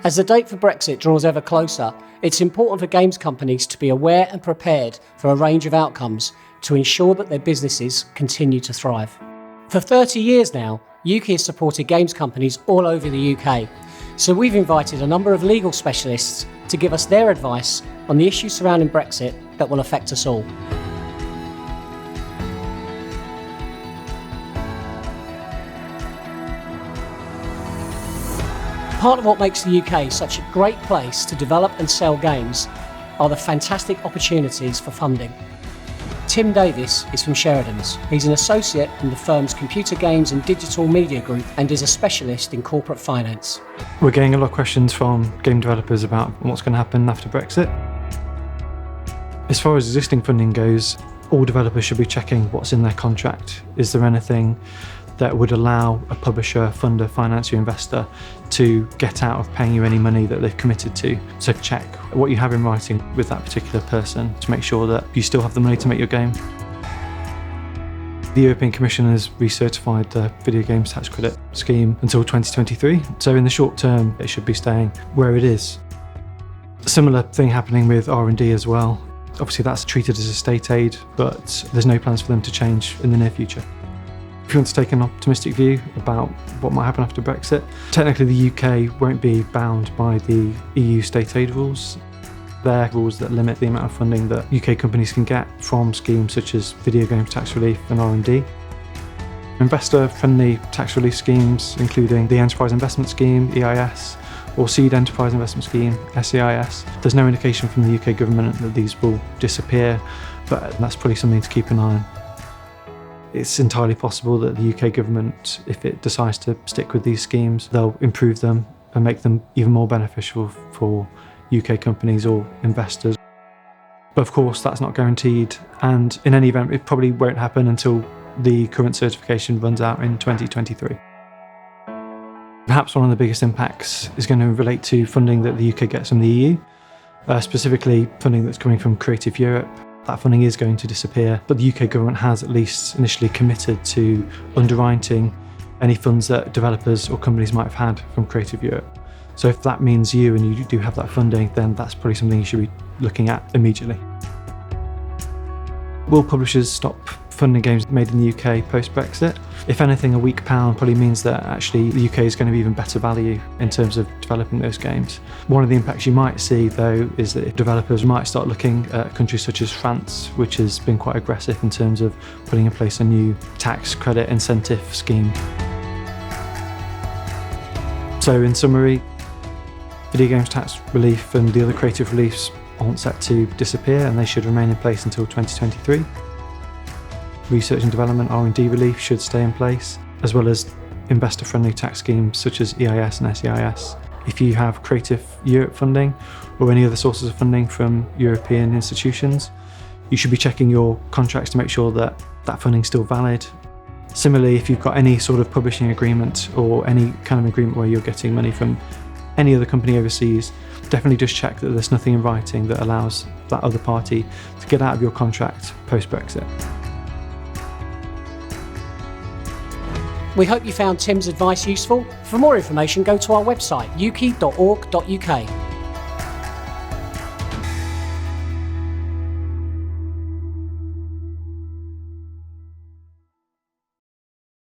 As the date for Brexit draws ever closer, it's important for games companies to be aware and prepared for a range of outcomes to ensure that their businesses continue to thrive. For 30 years now, Ukie has supported games companies all over the UK, so we've invited a number of legal specialists to give us their advice on the issues surrounding Brexit that will affect us all. Part of what makes the UK such a great place to develop and sell games are the fantastic opportunities for funding. Tim Davies is from Sheridans. He's an associate in the firm's computer games and digital media group and is a specialist in corporate finance. We're getting a lot of questions from game developers about what's going to happen after Brexit. As far as existing funding goes, all developers should be checking what's in their contract. Is there anything that would allow a publisher, funder, financier, investor to get out of paying you any money that they've committed to? So check what you have in writing with that particular person to make sure that you still have the money to make your game. The European Commission has recertified the video games tax credit scheme until 2023. So in the short term, it should be staying where it is. A similar thing happening with R&D as well. Obviously that's treated as a state aid, but there's no plans for them to change in the near future. If you want to take an optimistic view about what might happen after Brexit, technically the UK won't be bound by the EU state aid rules. They're rules that limit the amount of funding that UK companies can get from schemes such as video games tax relief and R&D. Investor-friendly tax relief schemes, including the Enterprise Investment Scheme, EIS, or Seed Enterprise Investment Scheme, SEIS. There's no indication from the UK government that these will disappear, but that's probably something to keep an eye on. It's entirely possible that the UK government, if it decides to stick with these schemes, they'll improve them and make them even more beneficial for UK companies or investors. But of course, that's not guaranteed, and in any event, it probably won't happen until the current certification runs out in 2023. Perhaps one of the biggest impacts is going to relate to funding that the UK gets from the EU, specifically funding that's coming from Creative Europe. That funding is going to disappear, but the UK government has at least initially committed to underwriting any funds that developers or companies might have had from Creative Europe. So if that means you and you do have that funding, then that's probably something you should be looking at immediately. Will publishers stop funding games made in the UK post-Brexit? If anything, a weak pound probably means that actually the UK is going to be even better value in terms of developing those games. One of the impacts you might see though is that developers might start looking at countries such as France, which has been quite aggressive in terms of putting in place a new tax credit incentive scheme. So in summary, video games tax relief and the other creative reliefs aren't set to disappear and they should remain in place until 2023. Research and development R&D relief should stay in place, as well as investor-friendly tax schemes such as EIS and SEIS. If you have Creative Europe funding or any other sources of funding from European institutions, you should be checking your contracts to make sure that that funding is still valid. Similarly, if you've got any sort of publishing agreement or any kind of agreement where you're getting money from any other company overseas, definitely just check that there's nothing in writing that allows that other party to get out of your contract post-Brexit. We hope you found Tim's advice useful. For more information, go to our website, ukie.org.uk.